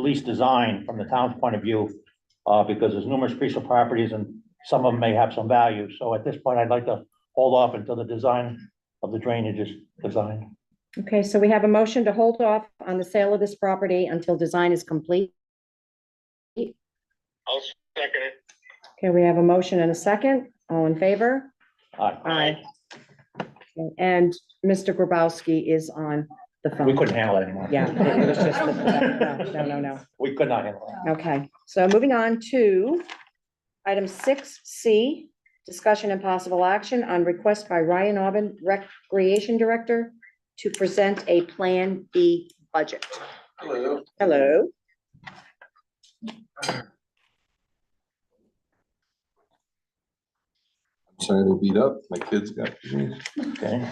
least design from the town's point of view, because there's numerous piece of properties and some of them may have some value. So at this point, I'd like to hold off until the design of the drainage is designed. Okay, so we have a motion to hold off on the sale of this property until design is complete. I'll second it. Okay, we have a motion and a second. All in favor? Aye. And Mr. Grabowski is on the phone. We couldn't handle it anymore. Yeah, it was just, no. We could not handle it. Okay, so moving on to item 6C, discussion and possible action on request by Ryan Aubin, Recreation Director, to present a Plan B budget. Hello. Hello. Sorry to beat up. My kids got me. Okay.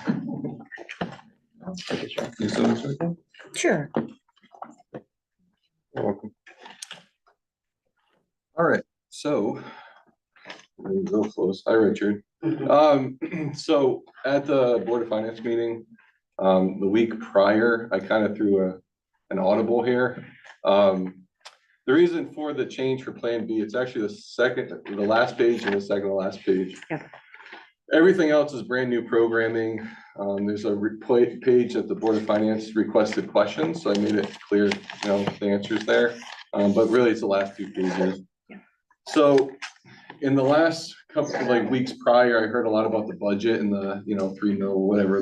You still in a second? Sure. You're welcome. All right, so real close. Hi, Richard. So at the Board of Finance meeting, the week prior, I kind of threw an audible here. The reason for the change for Plan B, it's actually the last page and the second to last page. Yeah. Everything else is brand new programming. There's a page that the Board of Finance requested questions, so I made it clear, the answers there. But really, it's the last two pages. Yeah. So in the last couple of weeks prior, I heard a lot about the budget and the 3 mil, whatever,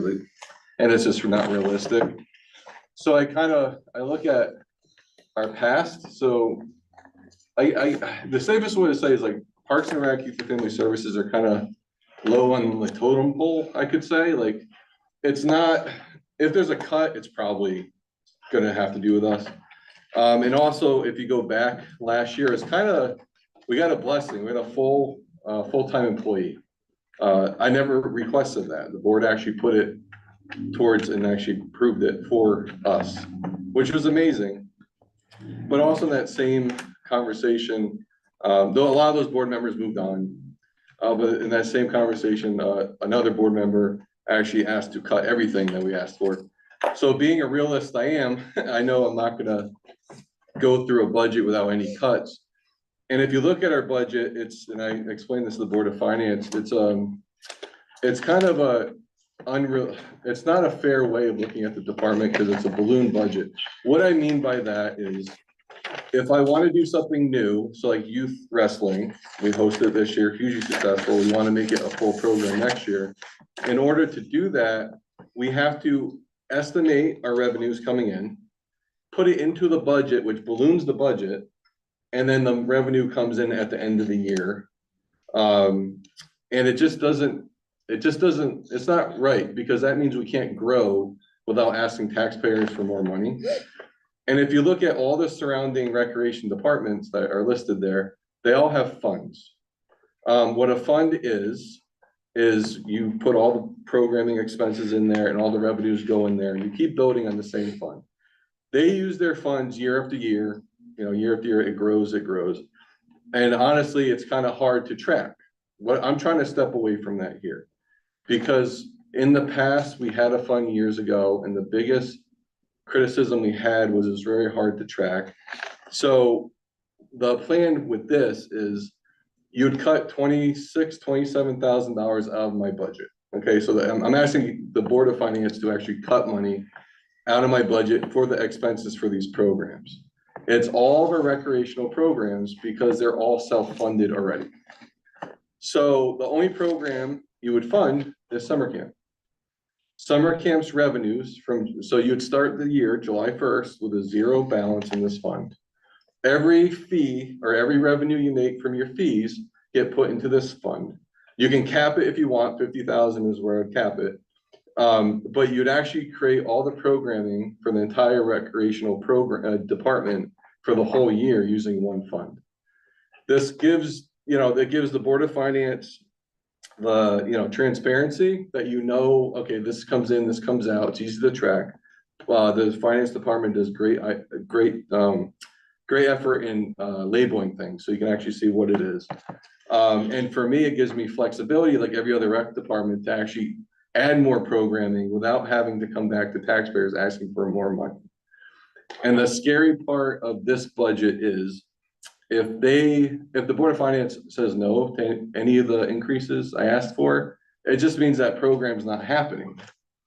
and it's just not realistic. So I look at our past. So the safest way to say is like Parks and Rec, Youth and Family Services are kind of low on the totem pole, I could say. Like, it's not, if there's a cut, it's probably gonna have to do with us. And also, if you go back last year, it's we got a blessing. We had a full-time employee. I never requested that. The board actually put it towards and actually approved it for us, which was amazing. But also in that same conversation, though a lot of those board members moved on, but in that same conversation, another board member actually asked to cut everything that we asked for. So being a realist I am, I know I'm not gonna go through a budget without any cuts. And if you look at our budget, and I explained this to the Board of Finance, it's kind of it's not a fair way of looking at the department because it's a balloon budget. What I mean by that is, if I want to do something new, so like youth wrestling, we hosted this year, hugely successful. We want to make it a full program next year. In order to do that, we have to estimate our revenues coming in, put it into the budget, which balloons the budget, and then the revenue comes in at the end of the year. And it's not right, because that means we can't grow without asking taxpayers for more money. And if you look at all the surrounding recreation departments that are listed there, they all have funds. What a fund is you put all the programming expenses in there and all the revenues go in there, and you keep building on the same fund. They use their funds year after year, year after year, it grows. And honestly, it's kind of hard to track. What I'm trying to step away from that here, because in the past, we had a fund years ago, and the biggest criticism we had was it's very hard to track. So the plan with this is you'd cut $27,000 out of my budget. Okay, so I'm asking the Board of Finance to actually cut money out of my budget for the expenses for these programs. It's all the recreational programs because they're all self-funded already. So the only program you would fund is summer camp. Summer camp's revenues so you'd start the year, July 1st, with a zero balance in this fund. Every fee or every revenue you make from your fees get put into this fund. You can cap it if you want, 50,000 is where I'd cap it. But you'd actually create all the programming for the entire recreational program department for the whole year using one fund. This gives, that gives the Board of Finance the, transparency that, okay, this comes in, this comes out, it's easy to track. The finance department does great effort in labeling things, so you can actually see what it is. And for me, it gives me flexibility, like every other rec department, to actually add more programming without having to come back to taxpayers asking for more money. And the scary part of this budget is if the Board of Finance says no to any of the increases I asked for, it just means that program's not happening.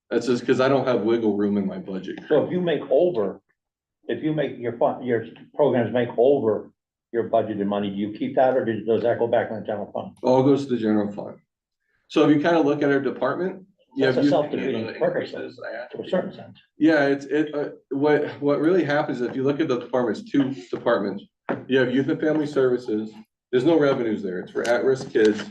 That's just because I don't have wiggle room in my budget. So if you make your programs make over your budgeted money, do you keep that or does that go back in the general fund? All goes to the general fund. So if you kind of look at our department, you That's have a you- self-defeating the purpose, increases I asked to a certain sense. Yeah, what really happens is if you look at the departments, two departments, you have youth and family services, there's no revenues there, it's for at-risk kids,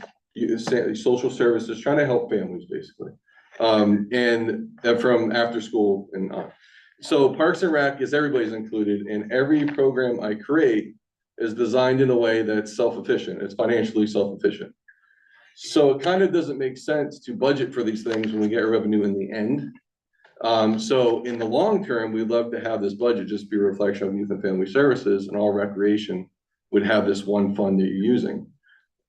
social services, trying to help families basically. And from after school and on. So Parks and Rec is everybody's included, and every program I create is designed in a way that's self-efficient, it's financially self-efficient. So it kind of doesn't make sense to budget for these things when we get revenue in the end. So in the long term, we'd love to have this budget just be a reflection of youth and family services, and all recreation would have this one fund that you're using.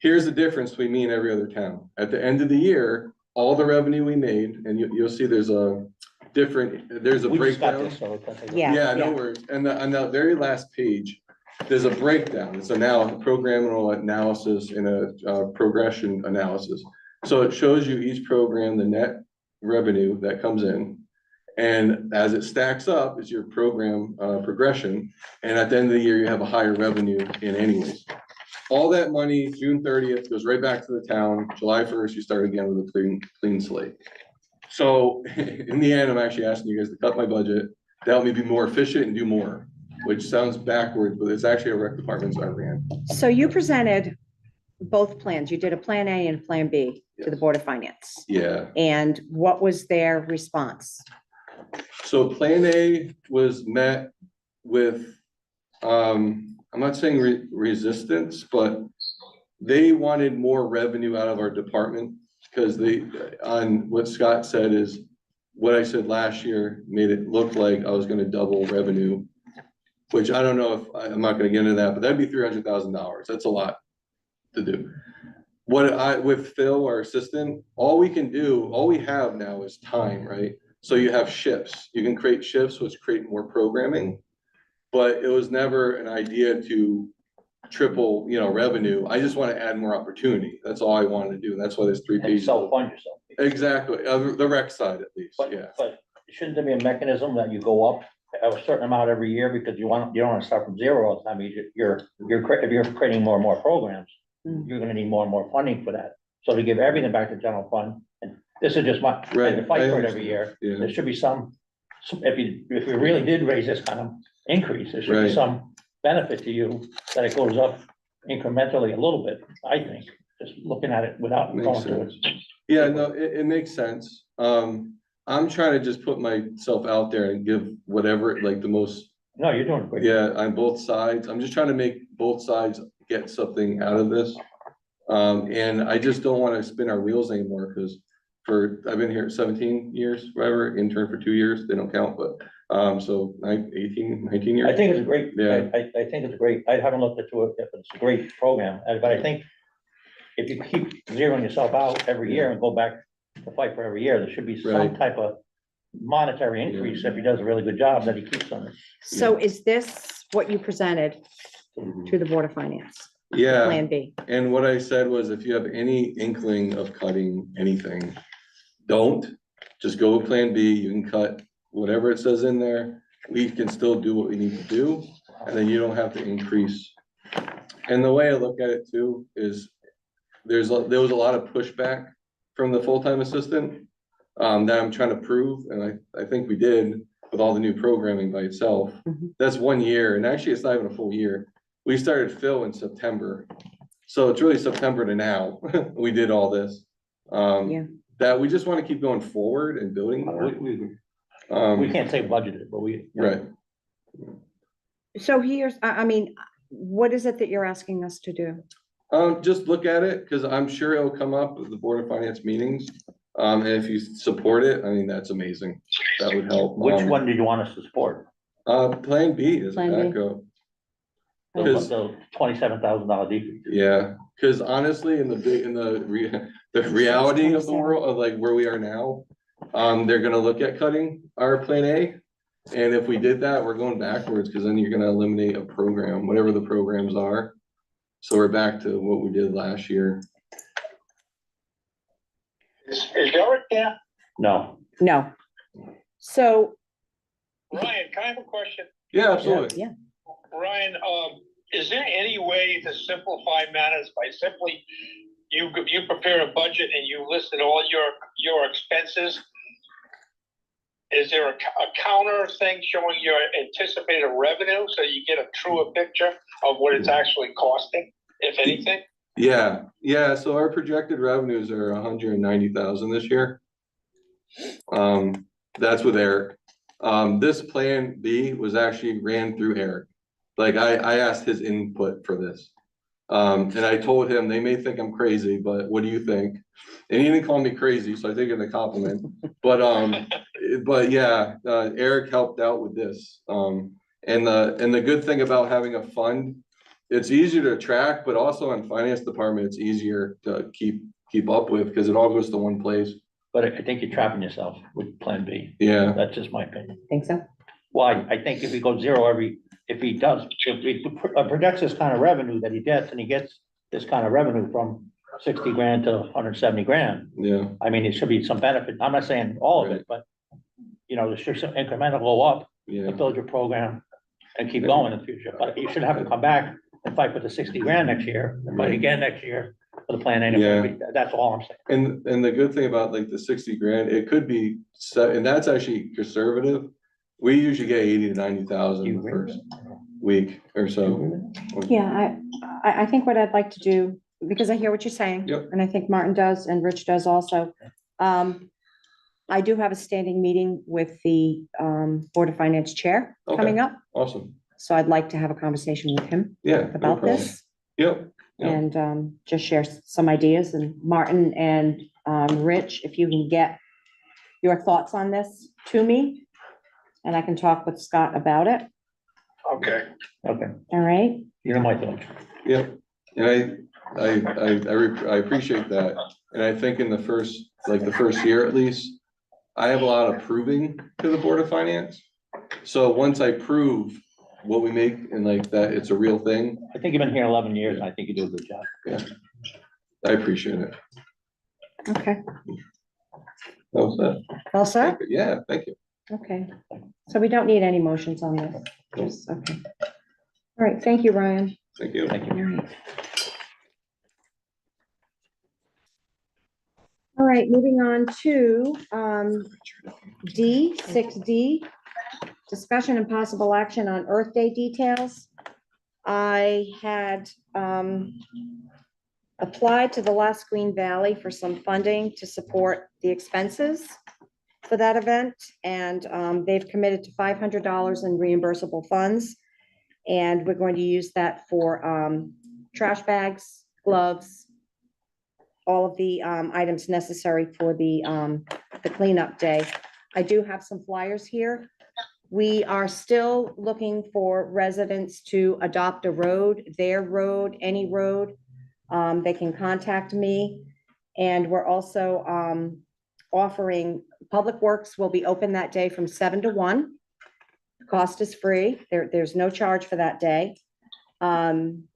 Here's the difference between me and every other town. At the end of the year, all the revenue we made, and you'll see there's a We just got breakdown. this, so it's okay. Yeah. Yeah, no worries. And on the very last page, there's a breakdown. It's now a programmable analysis and a progression analysis. So it shows you each program, the net revenue that comes in. And as it stacks up is your program progression. And at the end of the year, you have a higher revenue in anyways. All that money, June 30th, goes right back to the town. July 1st, you start again with a clean slate. So in the end, I'm actually asking you guys to cut my budget to help me be more efficient and do more, which sounds backwards, but it's actually a rec department I ran. So you presented both plans. You did a Plan A and Plan B to the Yes. Board of Finance. Yeah. And what was their response? So Plan A was met with, I'm not saying resistance, but they wanted more revenue out of our department because on what Scott said is what I said last year made it look like I was gonna double revenue, which I don't know if, I'm not gonna get into that, but that'd be $300,000. That's a lot to do. With Phil, our assistant, all we have now is time, right? So you have shifts, you can create shifts, which create more programming, but it was never an idea to triple, revenue. I just want to add more opportunity. That's all I wanted to do. And that's why there's 3 And pages. self-fund yourself. Exactly, the rec side at least, But, yeah. but shouldn't there be a mechanism that you go up a certain amount every year because you don't want to start from zero all the time. If you're creating more and more programs, you're gonna need more and more funding for that. So to give everything back to general fund, and this is just my, Right, and to fight I for it every understand. year, Yeah. there should be if you really did raise this kind of increase, there should be Right. some benefit to you that it goes up incrementally a little bit, I think, just looking at it without going Makes through it. Yeah, no, it makes sense. I'm trying to just put myself out there and give whatever, like the most, No, you're doing great. yeah, on both sides. I'm just trying to make both sides get something out of this. And I just don't want to spin our wheels anymore because I've been here 17 years, whatever, intern for 2 years, they don't count, but, so 19 years. I think it's a great, Yeah. I think it's a great, I haven't looked into it, but it's a great program, but I think if you keep zeroing yourself out every year and go back to fight for every year, there should be some Right. type of monetary increase if he does a really good job that he keeps on it. So is this what you presented to the Board of Finance? Yeah. Plan B? And what I said was, if you have any inkling of cutting anything, don't, just go with Plan B, you can cut whatever it says in there. We can still do what we need to do, and then you don't have to increase. And the way I look at it too is, there was a lot of pushback from the full-time assistant that I'm trying to prove, and I think we did with all the new programming by itself. Mhm. That's 1 year, and actually it's not even a full year. We started Phil in September. So it's really September to now, we did all this. Yeah. That we just want to keep going forward and building more. We can't say budgeted, but we. Right, So here's, I mean, what is it that you're asking us to do? just look at it, because I'm sure it'll come up at the Board of Finance meetings. And if you support it, I mean, that's amazing. That would help. Which one did you want us to support? Plan B is a Plan B. backup. The Because- the $27,000 decrease. Yeah, because honestly, the reality of the world, of like where we are now, they're gonna look at cutting our Plan A. And if we did that, we're going backwards, because then you're gonna eliminate a program, whatever the programs are. So we're back to what we did last year. Is Eric there? No, No. So, Ryan, can I have a question? Yeah, absolutely. yeah, Ryan, is there any way to simplify matters by simply, you prepare a budget and you listed all your expenses? Is there a counter thing showing your anticipated revenue, so you get a truer picture of what it's actually costing, if anything? Yeah, so our projected revenues are 190,000 this year. That's with Eric. This Plan B was actually ran through Eric. Like, I asked his input for this. And I told him, they may think I'm crazy, but what do you think? And he didn't call me crazy, so I take it as a compliment. But yeah, Eric helped out with this. And the good thing about having a fund, it's easier to track, but also on finance department, it's easier to keep up with, because it all goes to one place. but I think you're trapping yourself with Plan B. Yeah, That's just my opinion. think so? Why? I think if he goes zero if he projects this kind of revenue that he gets, and he gets this kind of revenue from 60 grand to 170 grand, yeah, I mean, it should be some benefit. I'm not saying all of it, but there should some incremental go up yeah, to build your program and keep going in the future. But you should have to come back and fight for the 60 grand next year, and fight again next year for the plan anyway. That's all I'm saying. and the good thing about like the 60 grand, it could be set, and that's actually conservative. We usually get 80 to 90,000 the first week or so. Yeah, I think what I'd like to do, because I hear what you're saying. Yep. And I think Martin does, and Rich does also. I do have a standing meeting with the Board of Finance Chair coming up, Awesome. so I'd like to have a conversation with him Yeah. no about problem. this. Yep. Yeah. And just share some ideas, and Martin and Rich, if you can get your thoughts on this to me, and I can talk with Scott about it, Okay. Okay, all right? you know my thoughts. Yep, and I appreciate that, and I think in the first year at least, I have a lot of proving to the Board of Finance. So once I prove what we make and like that, it's a real thing, I think you've been here 11 years, and I think you do a good job. yeah, I appreciate it. Okay, That was it. all set? Yeah, thank you. Okay, so we don't need any motions on this, just, okay. All right, thank you, Ryan. Thank you. Thank you. All right. All right, moving on to D, 6D, discussion and possible action on Earth Day details. I had applied to the Last Green Valley for some funding to support the expenses for that event, and they've committed to $500 in reimbursable funds. And we're going to use that for trash bags, gloves, all of the items necessary for the cleanup day. I do have some flyers here. We are still looking for residents to adopt a road, their road, any road. They can contact me. And we're also offering, Public Works will be open that day from 7 to 1. Cost is free. There's no charge for that day. And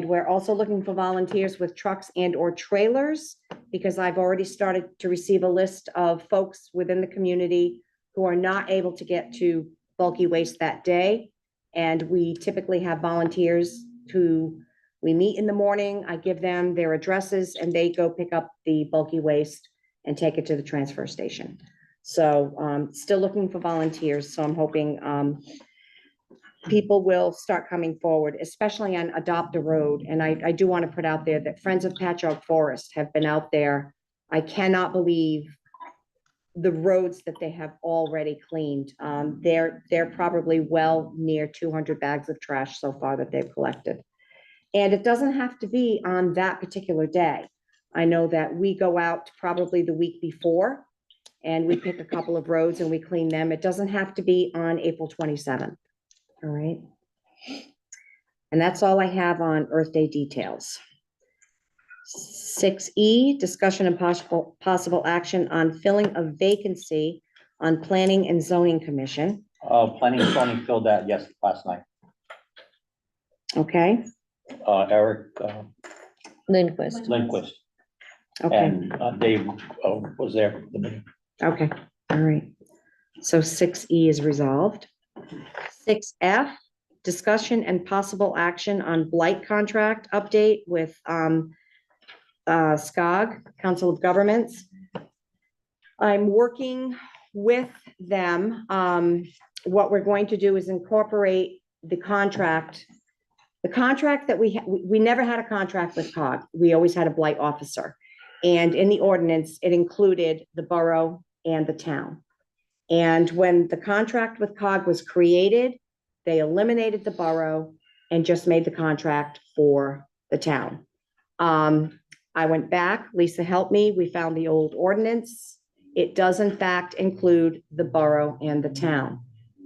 we're also looking for volunteers with trucks and or trailers, because I've already started to receive a list of folks within the community who are not able to get to bulky waste that day. And we typically have volunteers who we meet in the morning. I give them their addresses and they go pick up the bulky waste and take it to the transfer station. So still looking for volunteers. So I'm hoping people will start coming forward, especially on Adopt a Road. And I do want to put out there that Friends of Patchogue Forest have been out there. I cannot believe the roads that they have already cleaned. They're probably well near 200 bags of trash so far that they've collected. And it doesn't have to be on that particular day. I know that we go out probably the week before and we pick a couple of roads and we clean them. It doesn't have to be on April 27th. All right. And that's all I have on Earth Day details. 6E, discussion and possible action on filling a vacancy on Planning and Zoning Commission. Planning and zoning filled that, yes, last night. Okay, Eric Lindquist. Lindquist okay, and Dave was there for the meeting. okay, all right. So 6E is resolved. 6F, discussion and possible action on blight contract update with SCOG, Council of Governments. I'm working with them. What we're going to do is incorporate the contract. The contract that we never had a contract with COG. We always had a blight officer. And in the ordinance, it included the borough and the town. And when the contract with COG was created, they eliminated the borough and just made the contract for the town. I went back, Lisa helped me, we found the old ordinance. It does in fact include the borough and the town.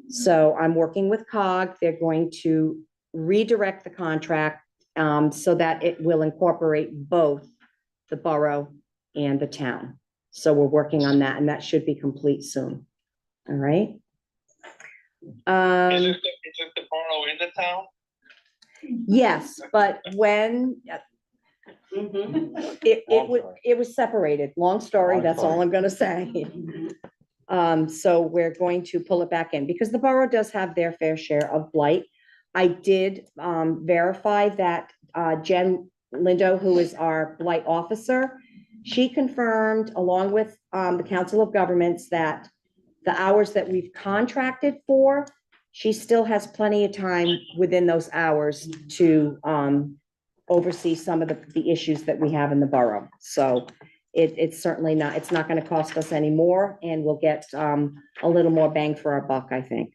So I'm working with COG, they're going to redirect the contract so that it will incorporate both the borough and the town. So we're working on that and that should be complete soon. All right. Isn't the borough in the town? Yes, but when it was separated, long story, Long that's all story. I'm gonna say. So we're going to pull it back in because the borough does have their fair share of blight. I did verify that Jen Lindo, who is our blight officer, she confirmed along with the Council of Governments that the hours that we've contracted for, she still has plenty of time within those hours to oversee some of the issues that we have in the borough. So it's certainly not, it's not going to cost us any more and we'll get a little more bang for our buck, I think.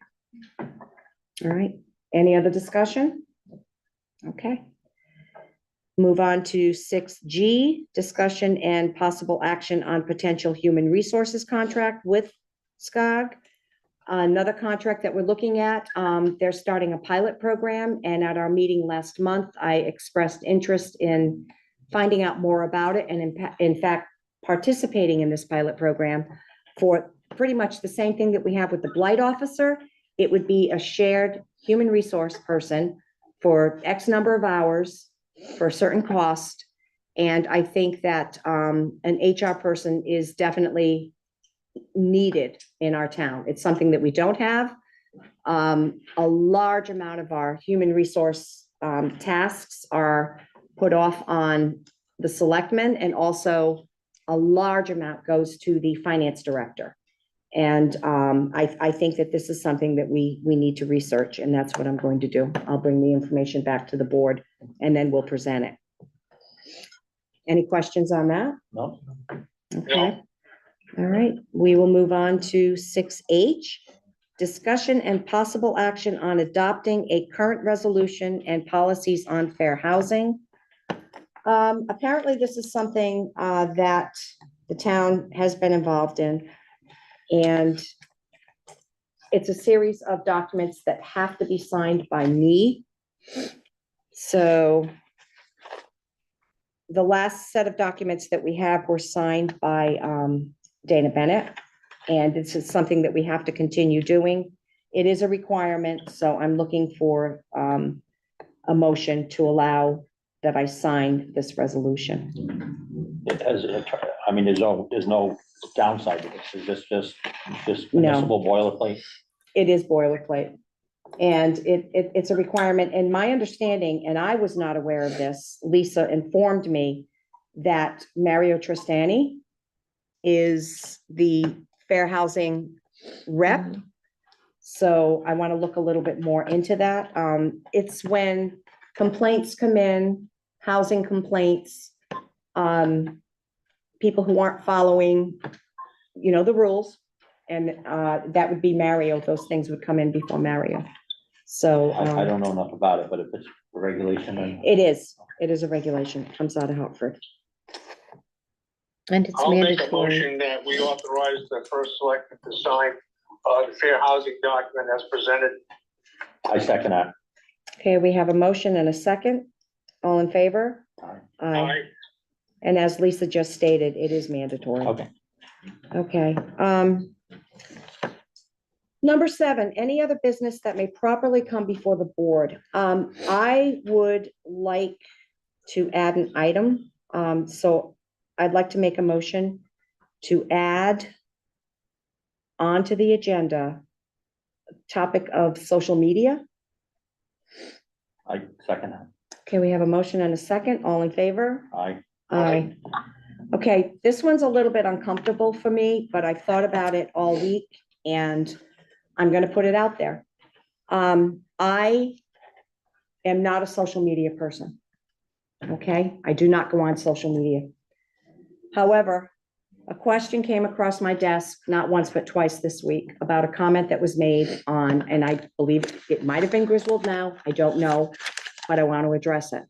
All right, any other discussion? Okay. Move on to 6G, discussion and possible action on potential human resources contract with SCOG. Another contract that we're looking at, they're starting a pilot program, and at our meeting last month, I expressed interest in finding out more about it and in fact, participating in this pilot program for pretty much the same thing that we have with the blight officer. It would be a shared human resource person for X number of hours for a certain cost. And I think that an HR person is definitely needed in our town. It's something that we don't have. A large amount of our human resource tasks are put off on the selectmen, and also a large amount goes to the finance director. And I think that this is something that we need to research, and that's what I'm going to do. I'll bring the information back to the board and then we'll present it. Any questions on that? No? Okay. All right, we will move on to 6H, discussion and possible action on adopting a current resolution and policies on fair housing. Apparently, this is something that the town has been involved in. And it's a series of documents that have to be signed by me. So the last set of documents that we have were signed by Dana Bennett, and this is something that we have to continue doing. It is a requirement, so I'm looking for a motion to allow that I sign this resolution. I mean, there's no downside to this. Is this just No. municipal boilerplate? It is boilerplate. And it's a requirement, and my understanding, and I was not aware of this, Lisa informed me that Mario Tristani is the fair housing rep. So I want to look a little bit more into that. It's when complaints come in, housing complaints, people who aren't following, the rules, and that would be Mario. Those things would come in before Mario. So I don't know enough about it, but if it's a regulation, then it is a regulation. It comes out of Hartford. And it's I'll make a mandatory. motion that we authorize the first selectman to sign the fair housing document as presented. I second that. Okay, we have a motion and a second. All in favor? Aye. Aye. And as Lisa just stated, it is mandatory. Okay. Okay, Number 7, any other business that may properly come before the board. I would like to add an item. So I'd like to make a motion to add onto the agenda topic of social media. I second that. Okay, we have a motion and a second. All in favor? I, Aye. Okay, this one's a little bit uncomfortable for me, but I've thought about it all week and I'm gonna put it out there. I am not a social media person. Okay, I do not go on social media. However, a question came across my desk, not once but twice this week, about a comment that was made on, and I believe it might have been Griswold now, I don't know, but I want to address it.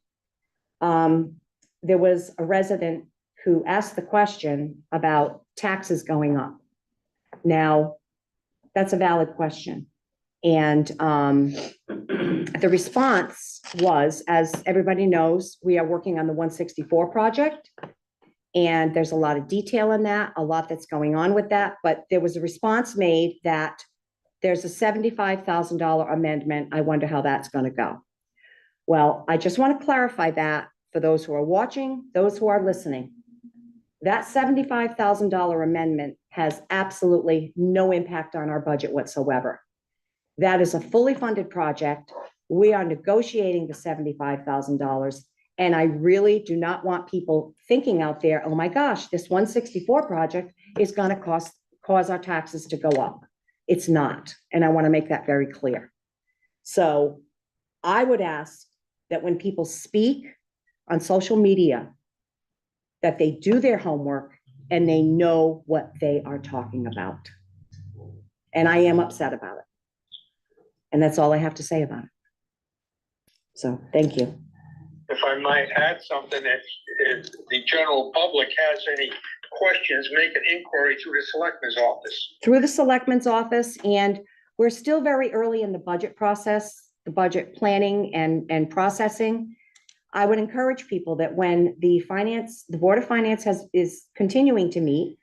There was a resident who asked the question about taxes going up. Now, that's a valid question. And the response was, as everybody knows, we are working on the 164 project. And there's a lot of detail in that, a lot that's going on with that. But there was a response made that there's a $75,000 amendment. I wonder how that's going to go. Well, I just want to clarify that for those who are watching, those who are listening. That $75,000 amendment has absolutely no impact on our budget whatsoever. That is a fully funded project. We are negotiating the $75,000. And I really do not want people thinking out there, oh my gosh, this 164 project is going to cause our taxes to go up. It's not. And I want to make that very clear. So I would ask that when people speak on social media, that they do their homework and they know what they are talking about. And I am upset about it. And that's all I have to say about it. So thank you. If I might add something, if the general public has any questions, make an inquiry through the selectman's office. Through the selectman's office, and we're still very early in the budget process, the budget planning and processing. I would encourage people that when the Board of Finance is continuing to meet,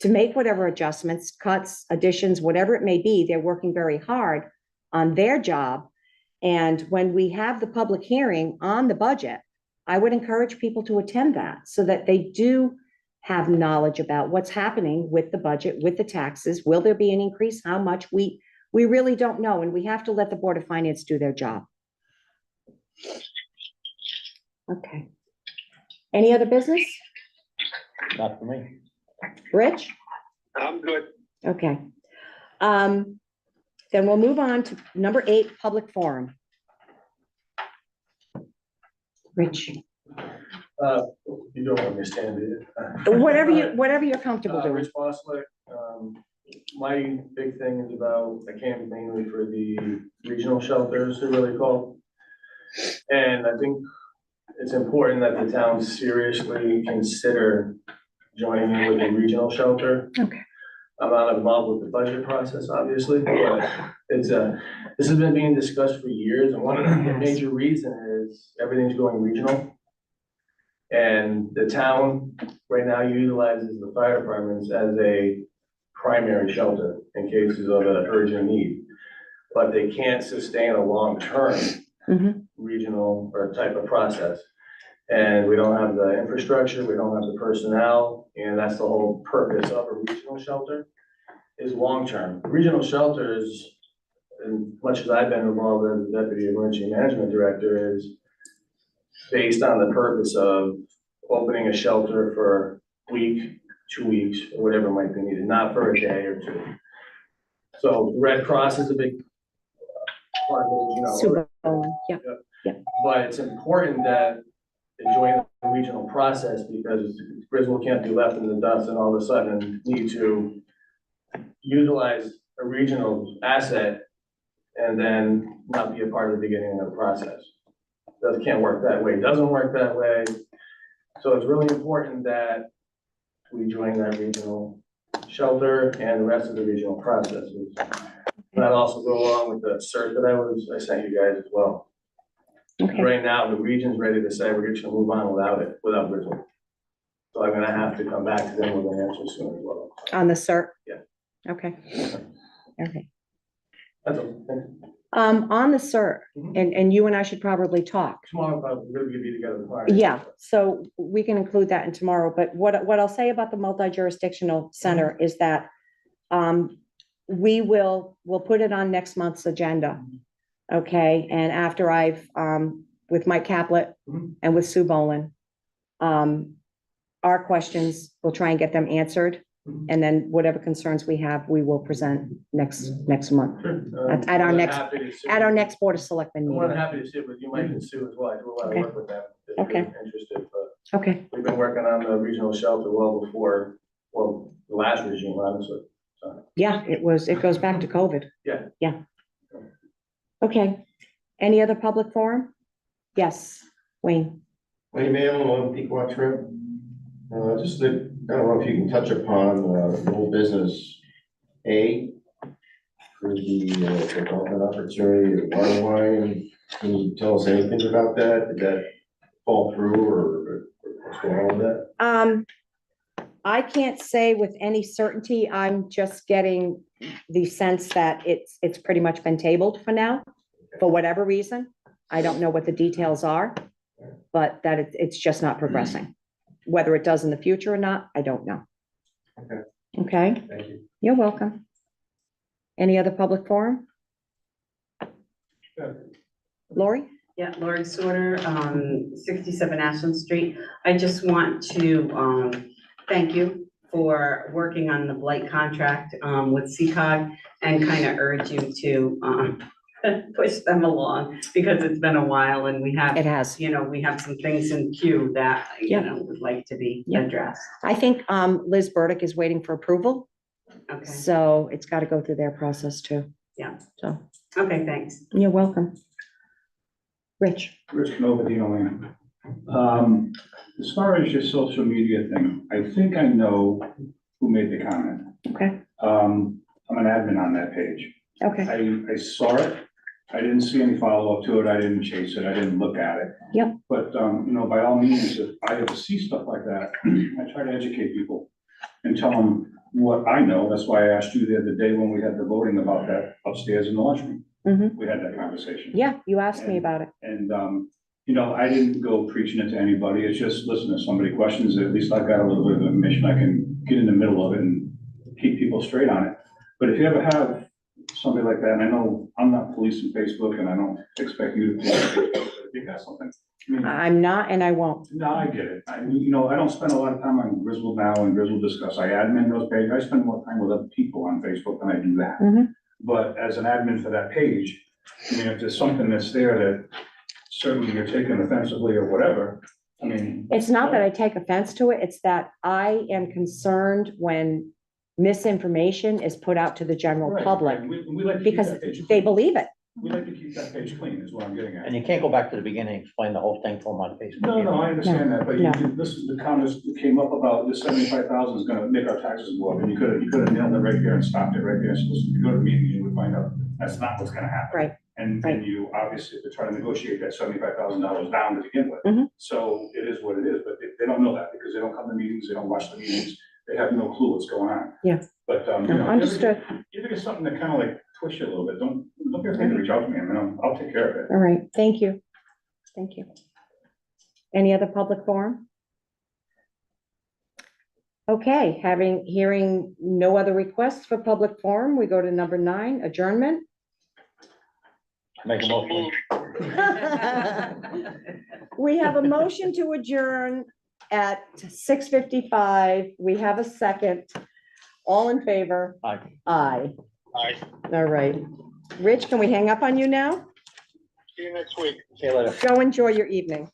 to make whatever adjustments, cuts, additions, whatever it may be, they're working very hard on their job. And when we have the public hearing on the budget, I would encourage people to attend that so that they do have knowledge about what's happening with the budget, with the taxes. Will there be an increase? How much? We really don't know. And we have to let the Board of Finance do their job. Okay. Any other business? not for me. Rich? I'm good. Okay. Then we'll move on to number 8, public forum. Rich, You don't understand it. whatever you're comfortable doing. Rich Boswick, my big thing is about, I came mainly for the regional shelters, they're really called. And I think it's important that the town seriously consider joining in with a regional shelter. Okay. I'm not involved with the budget process, obviously, but this has been being discussed for years, and one of the major reasons is everything's going regional. And the town right now utilizes the fire departments as a primary shelter in cases of an urgent need. But they can't sustain a long-term regional or type of process. And we don't have the infrastructure, we don't have the personnel, and that's the whole purpose of a regional shelter, is long-term. Regional shelters, as much as I've been involved as the Deputy Emergency Management Director, is based on the purpose of opening a shelter for a week, 2 weeks, or whatever might be needed, not for a day or two. So Red Cross is a big part of it, you know. Super Bowl, yeah. But it's important that they join the regional process, because Griswold can't be left in the dust and all of a sudden need to utilize a regional asset and then not be a part of the beginning of the process. That can't work that way. It doesn't work that way. So it's really important that we join that regional shelter and the rest of the regional processes. And I'd also go along with the cert that I sent you guys as well. Okay. Right now, the region's ready to say we're just gonna move on without Griswold. So I'm gonna have to come back to them with an answer soon as well. On the cert? Yeah. Okay. Okay. That's all. Thank you. On the cert, Mhm. and you and I should probably talk. Tomorrow, we're gonna be together tomorrow. Yeah, so we can include that in tomorrow, but what I'll say about the multi-jurisdictional center is that we'll put it on next month's agenda. Okay, and after I've, with Mike Caplet Mhm. and with Sue Boland, our questions, we'll try and get them answered. Mhm. And then whatever concerns we have, we will present next month, Sure. At our I'm next- happy to sit at our with- next Board of Selectmen I'm more than meeting. happy to sit with you, Mike, and Sue as well. I do a lot of Okay. work with them. If Okay. you're interested, but Okay, we've been working on the regional shelter well before, well, the last regime, honestly. So, yeah, it goes back to COVID. Yeah. Yeah. Okay, any other public forum? Yes, Wayne. Wayne Manley, on Pequot Trip. Just that, I don't know if you can touch upon, the whole business A for the development opportunity at Water Line. Can you tell us anything about that? Did that fall through or what's going on with that? I can't say with any certainty. I'm just getting the sense that it's pretty much been tabled for now, for whatever reason. I don't know what the details are, but that it's just not progressing. Whether it does in the future or not, I don't know. Okay. Okay, Thank you. you're welcome. Any other public forum? Lori? Yeah, Lori Sorter, 67 Ashland Street. I just want to thank you for working on the blight contract with CCOG and kind of urge you to push them along because it's been a while and we have, It has. we have some things in queue that, Yeah. would like to be Yeah. addressed. I think Liz Burdick is waiting for approval, Okay, so it's got to go through their process too. Yeah. So, okay, thanks. you're welcome. Rich? Rich Canova, as far as your social media thing, I think I know who made the comment. Okay, I'm an admin on that page. okay, I saw it. I didn't see any follow-up to it. I didn't chase it. I didn't look at it. Yep. But, by all means, if I ever see stuff like that, I try to educate people and tell them what I know. That's why I asked you the other day when we had the voting about that upstairs in the lunchroom. Mhm. We had that conversation. Yeah, you asked me about it. And, I didn't go preaching it to anybody. It's just, listen, if somebody questions it, at least I've got a little bit of information. I can get in the middle of it and keep people straight on it. But if you ever have somebody like that, and I know I'm not policing Facebook and I don't expect you to police Facebook, but if you got something. I mean, I'm not, and I won't. no, I get it. I mean, I don't spend a lot of time on Grizzle Now and Grizzle Discuss. I admin those pages. I spend more time with other people on Facebook than I do that. Mhm. But as an admin for that page, I mean, if there's something that's there that certainly you're taking offensively or whatever, I mean. It's not that I take offense to it, it's that I am concerned when misinformation is put out to the general Right, public right. We like to keep because that page they clean. believe it. We like to keep that page clean is what I'm getting at. And you can't go back to the beginning and explain the whole thing to them on Facebook. No, I understand that, but No. this is the comments that came up about the 75,000 is gonna make our taxes go up, and you could have nailed it right there and stopped it right there. So listen, if you go to the meeting, you would find out that's not what's gonna happen. Right. And Right. you obviously to try to negotiate that $75,000 down to begin with. Mhm. So it is what it is, but they don't know that because they don't come to meetings, they don't watch the meetings, they have no clue what's going on. Yeah. But, Understood. If it's something that kind of like twist you a little bit, don't be afraid to reach out to me, I mean, I'll take care of it. All right, thank you. Thank you. Any other public forum? Okay, hearing no other requests for public forum, we go to number 9, adjournment. Make a So motion. moved. We have a motion to adjourn at 6:55. We have a second. All in favor? Aye. Aye. Aye. All right. Rich, can we hang up on you now? See you next week. See you later. Go enjoy your evening.